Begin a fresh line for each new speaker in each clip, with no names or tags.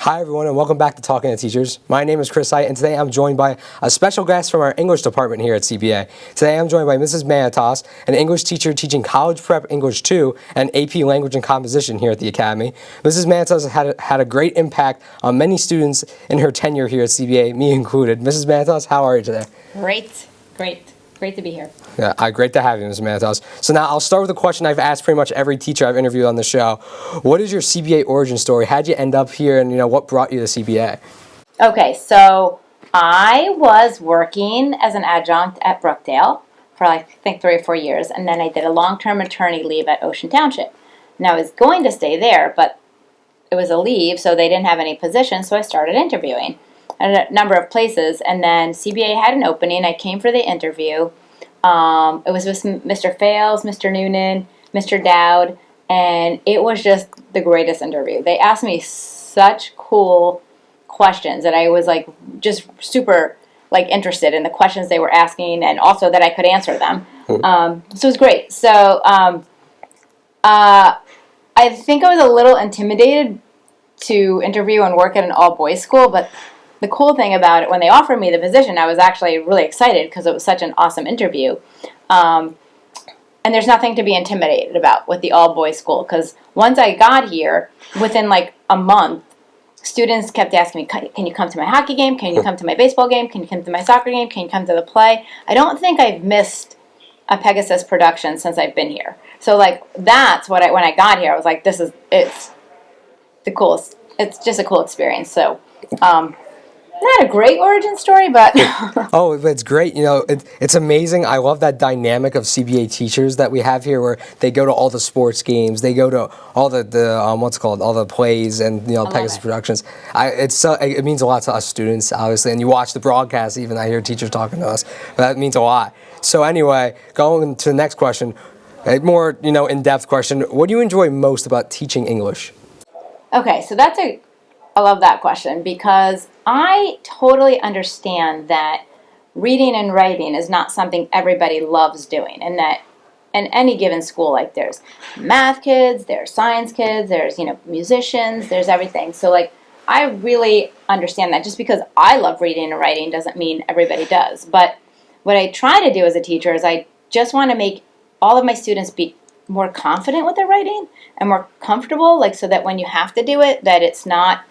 Hi everyone and welcome back to Talking to Teachers. My name is Chris Hite and today I'm joined by a special guest from our English department here at CBA. Today I'm joined by Mrs. Manatos, an English teacher teaching College Prep English 2 and AP Language and Composition here at the Academy. Mrs. Manatos had a great impact on many students in her tenure here at CBA, me included. Mrs. Manatos, how are you today?
Great to be here.
Yeah, great to have you, Ms. Manatos. So now I'll start with a question I've asked pretty much every teacher I've interviewed on the show. What is your CBA origin story? How'd you end up here, and what brought you to CBA?
Okay, so I was working as an adjunct at Brookdale for I think 3 or 4 years, and then I did a long-term maternity leave at Ocean Township. And I was going to stay there, but it was a leave, so they didn't have any positions, so I started interviewing at a number of places, and then CBA had an opening. I came for the interview. It was with Mr. Fales, Mr. Noonan, Mr. Dowd, and it was just the greatest interview. They asked me such cool questions that I was just super interested in the questions they were asking, and also that I could answer them. So it was great. So I think I was a little intimidated to interview and work at an all-boys school, but the cool thing about it, when they offered me the position, I was actually really excited because it was such an awesome interview. And there's nothing to be intimidated about with the all-boys school, because once I got here, within a month, students kept asking me, can you come to my hockey game? Can you come to my baseball game? Can you come to my soccer game? Can you come to the play? I don't think I've missed a Pegasus production since I've been here. So that's what when I got here, I was like, it's the coolest. It's just a cool experience. So, not a great origin story, but
Oh, it's great. It's amazing. I love that dynamic of CBA teachers that we have here, where they go to all the sports games, they go to all all the plays and Pegasus productions. It means a lot to us students, obviously, and you watch the broadcast. Even I hear teachers talking to us. That means a lot. So anyway, going to the next question, a more in-depth question. What do you enjoy most about teaching English?
Okay, so I love that question, because I totally understand that reading and writing is not something everybody loves doing, and that in any given school, there's math kids, there's science kids, there's musicians, there's everything. So I really understand that. Just because I love reading and writing doesn't mean everybody does. But what I try to do as a teacher is I just want to make all of my students be more confident with their writing and more comfortable, so that when you have to do it, that it's not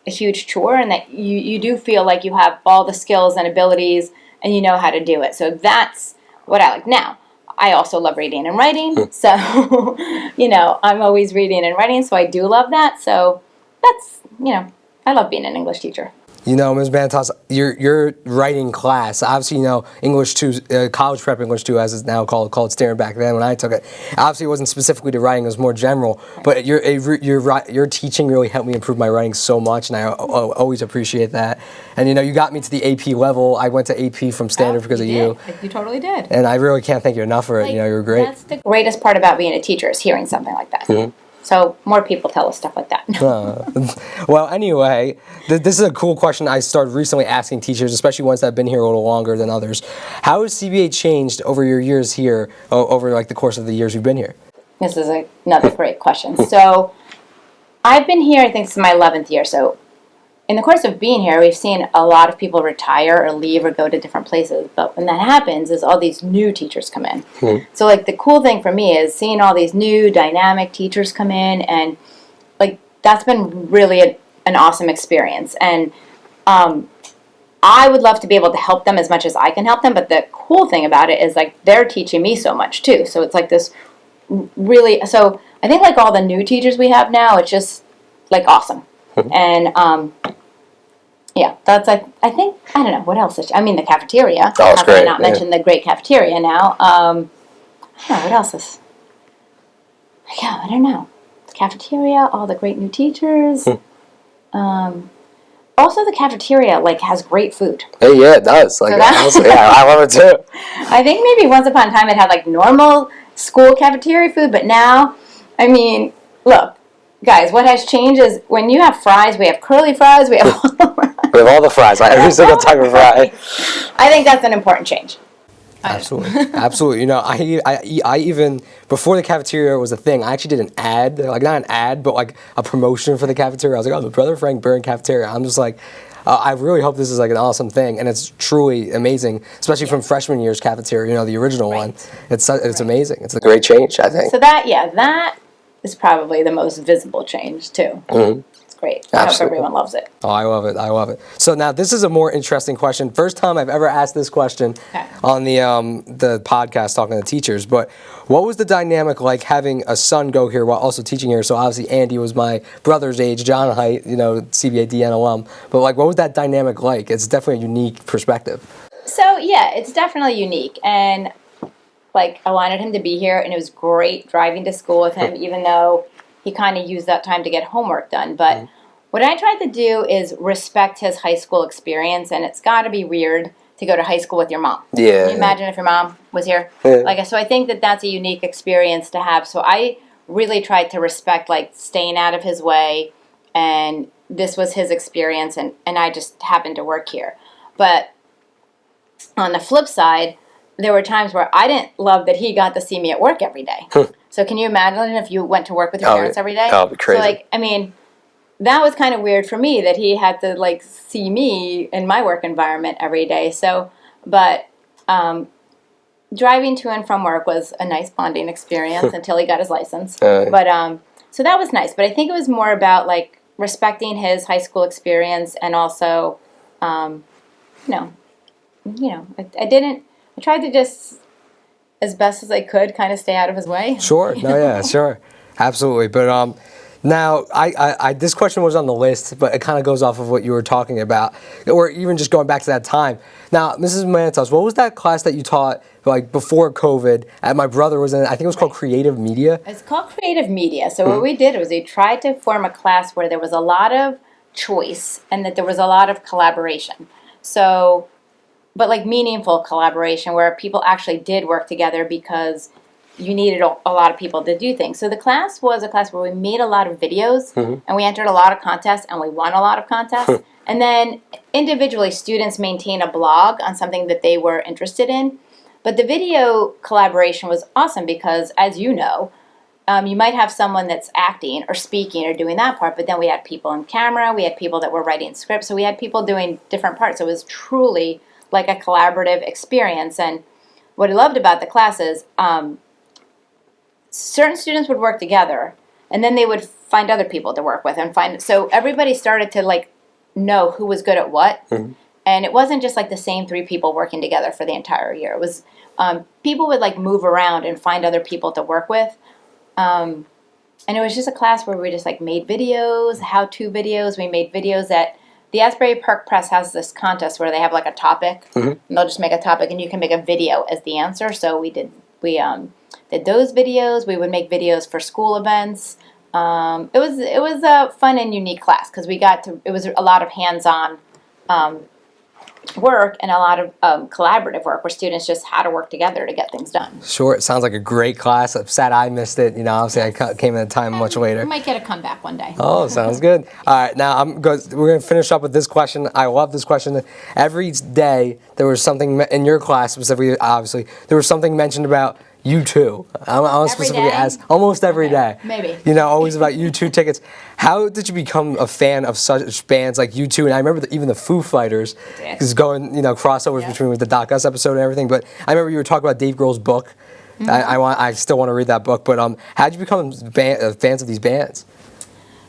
a huge chore, and that you do feel like you have all the skills and abilities and you know how to do it. So that's what I like. Now, I also love reading and writing, so I'm always reading and writing, so I do love that. So that's, I love being an English teacher.
Ms. Manatos, your writing class, obviously, English 2, College Prep English 2, as it's now called standard back then when I took it. Obviously, it wasn't specifically to writing, it was more general, but your teaching really helped me improve my writing so much, and I always appreciate that. And, you got me to the AP level. I went to AP from standard because of you.
You totally did.
And I really can't thank you enough for it. You were great.
That's the greatest part about being a teacher, is hearing something like that. Mm-hmm. So more people tell us stuff like that.
Well, anyway, this is a cool question I started recently asking teachers, especially ones that have been here a little longer than others. How has CBA changed over your years here, over the course of the years you've been here?
This is another great question. So I've been here, I think, since my 11th year. So in the course of being here, we've seen a lot of people retire or leave or go to different places. But when that happens, is all these new teachers come in. Mm-hmm. So the cool thing for me is seeing all these new dynamic teachers come in, and that's been really an awesome experience. And I would love to be able to help them as much as I can help them. But the cool thing about it is they're teaching me so much too. So it's this really. So I think all the new teachers we have now, it's just awesome. And yeah, that's I think, I don't know what else. The cafeteria.
Oh, it's great.
I not mention the great cafeteria now? I don't know what else is. Yeah, I don't know. The cafeteria, all the great new teachers. Also, the cafeteria has great food.
Hey, yeah, it does. Honestly, yeah, I love it too.
I think maybe once upon a time it had normal school cafeteria food, but now, look. Guys, what has changed is when you have fries, we have curly fries, we have all the fries.
We have all the fries, every single type of fry.
I think that's an important change.
Absolutely, absolutely. You know, I even before the cafeteria was a thing, I actually did an ad, like not an ad, but like a promotion for the cafeteria. I was like, oh, the Brother Frank Burn cafeteria. I'm just like, I really hope this is like an awesome thing, and it's truly amazing, especially from freshman year's cafeteria. You know, the original one. It's amazing. It's a great change, I think.
So that is probably the most visible change too. It's great. I hope everyone loves it.
Oh, I love it. I love it. So now this is a more interesting question. First time I've ever asked this question on the podcast talking to teachers. But what was the dynamic like having a son go here while also teaching here? So obviously Andy was my brother's age, John Height, you know, CBA DN alum. But like, what was that dynamic like? It's definitely a unique perspective.
So yeah, it's definitely unique, and like I wanted him to be here, and it was great driving to school with him, even though he kind of used that time to get homework done. But what I tried to do is respect his high school experience, and it's got to be weird to go to high school with your mom.
Yeah.
Can you imagine if your mom was here?
Yeah.
So I think that that's a unique experience to have. So I really tried to respect, like, staying out of his way, and this was his experience, and I just happened to work here. But on the flip side, there were times where I didn't love that he got to see me at work every day. So can you imagine if you went to work with your parents every day?
That would be crazy.
So, like, I mean, that was kind of weird for me that he had to, like, see me in my work environment every day. So, but driving to and from work was a nice bonding experience until he got his license. But so that was nice. But I think it was more about, like, respecting his high school experience, and also, I tried to just, as best as I could, kind of stay out of his way.
Sure. No, yeah, sure. Absolutely. But now, I this question was on the list, but it kind of goes off of what you were talking about, or even just going back to that time. Now, Mrs. Manatos, what was that class that you taught, like, before COVID? My brother was in, I think it was called Creative Media.
It's called Creative Media. So what we did was we tried to form a class where there was a lot of choice and that there was a lot of collaboration. So, but like meaningful collaboration where people actually did work together because you needed a lot of people to do things. So the class was a class where we made a lot of videos and we entered a lot of contests and we won a lot of contests. And then individually students maintain a blog on something that they were interested in. But the video collaboration was awesome because, as you know, you might have someone that's acting or speaking or doing that part, but then we had people on camera, we had people that were writing scripts, so we had people doing different parts. So it was truly like a collaborative experience. And what I loved about the class is certain students would work together, and then they would find other people to work with so everybody started to, like, know who was good at what. And it wasn't just like the same 3 people working together for the entire year. It was people would, like, move around and find other people to work with. And it was just a class where we just, like, made videos, how-to videos. We made videos that the Asbury Park Press has this contest where they have, like, a topic, and they'll just make a topic, and you can make a video as the answer. So we did those videos. We would make videos for school events. It was a fun and unique class because it was a lot of hands-on work and a lot of collaborative work where students just had to work together to get things done.
Sure, it sounds like a great class. I'm sad I missed it. You know, obviously I came at a time much later.
We might get a comeback one day.
Oh, sounds good. All right, now we're going to finish up with this question. I love this question. Every day there was something in your class specifically, obviously, there was something mentioned about U2. I want to specifically ask almost every day.
Maybe.
You know, always about U2 tickets. How did you become a fan of such bands like U2? And I remember even the Foo Fighters is going, you know, crossovers between with the Doc Us episode and everything. But I remember you were talking about Dave Grohl's book. I still want to read that book. But how did you become fans of these bands?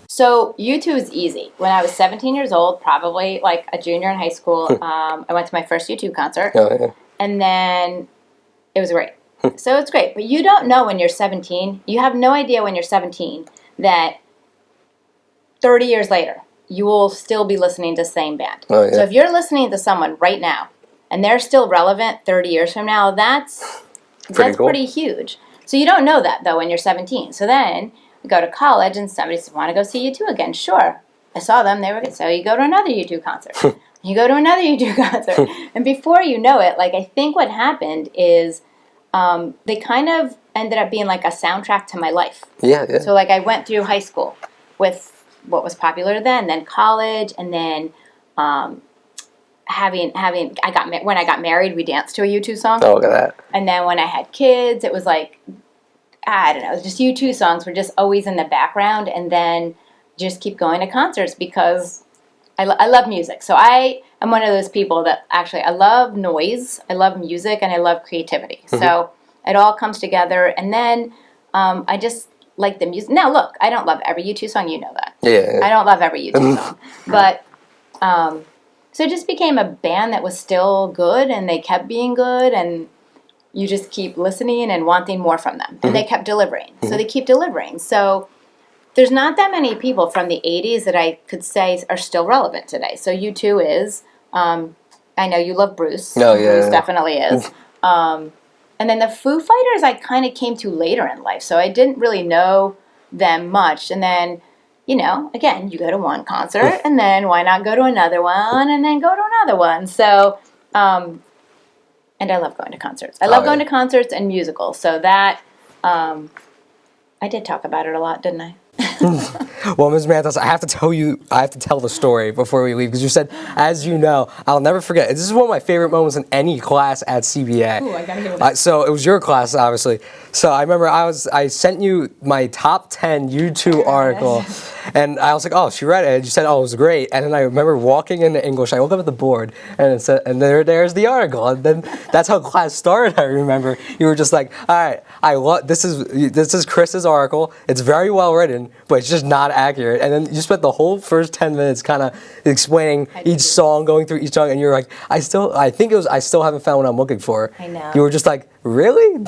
So U2 is easy. When I was 17 years old, probably like a junior in high school, I went to my first U2 concert. And then it was great. So it's great. But you don't know when you're 17. You have no idea when you're 17 that 30 years later, you will still be listening to the same band. So if you're listening to someone right now and they're still relevant 30 years from now, that's pretty huge. So you don't know that, though, when you're 17. So then you go to college and somebody says, want to go see U2 again? Sure. I saw them. They were good. So you go to another U2 concert. You go to another U2 concert. And before you know it, like, I think what happened is they kind of ended up being like a soundtrack to my life. So, like, I went through high school with what was popular then college, and then when I got married, we danced to a U2 song.
Oh, look at that.
And then when I had kids, it was like, I don't know, just U2 songs were just always in the background, and then just keep going to concerts because I love music. So I am one of those people that actually, I love noise, I love music, and I love creativity. So it all comes together, and then I just like the music. Now, look, I don't love every U2 song, you know that.
Yeah.
I don't love every U2 song. But, so it just became a band that was still good, and they kept being good, and you just keep listening and wanting more from them. And they kept delivering. So they keep delivering. So there's not that many people from the 80s that I could say are still relevant today. So U2 is. I know you love Bruce.
Oh, yeah.
Bruce definitely is. And then the Foo Fighters I kind of came to later in life. So I didn't really know them much. And then, you know, again, you go to one concert, and then why not go to another one, and then go to another one. So, and I love going to concerts. I love going to concerts and musicals. So that, I did talk about it a lot, didn't I?
Well, Ms. Manatos, I have to tell the story before we leave, because you said, as you know, I'll never forget. This is one of my favorite moments in any class at CBA.
Ooh, I gotta hear that.
So it was your class, obviously. So I remember I sent you my top 10 U2 article, and I was like, oh, she read it, and you said, oh, it was great. And then I remember walking into English, I woke up at the board, and it said, and there's the article, and then that's how class started. I remember you were just like, all right, this is Chris's article. It's very well written, but it's just not accurate. And then you spent the whole first 10 minutes kind of explaining each song, going through each song, and you were like, I still haven't found what I'm looking for.
I know.
You were just like, really?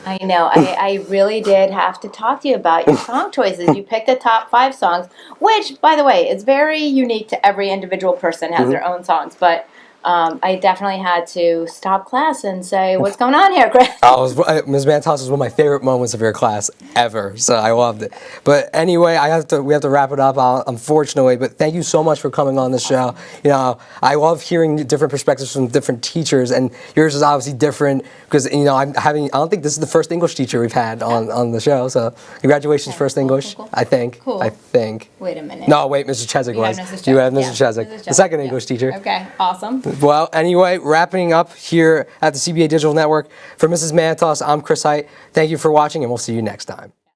I know. I really did have to talk to you about your song choices. You picked the top 5 songs, which, by the way, is very unique to every individual person, has their own songs. But I definitely had to stop class and say, what's going on here, Chris?
Ms. Manatos was one of my favorite moments of your class ever, so I loved it. But anyway, we have to wrap it up, unfortunately. But thank you so much for coming on the show. You know, I love hearing different perspectives from different teachers, and yours is obviously different because, you know, I don't think this is the first English teacher we've had on the show. So congratulations, first English.
Cool.
I think.
Cool.
I think.
Wait a minute.
No, wait, Mrs. Cheswick was. You had Mrs. Cheswick, the second English teacher.
Okay, awesome.
Well, anyway, wrapping up here at the CBA Digital Network. For Mrs. Manatos, I'm Chris Height. Thank you for watching, and we'll see you next time.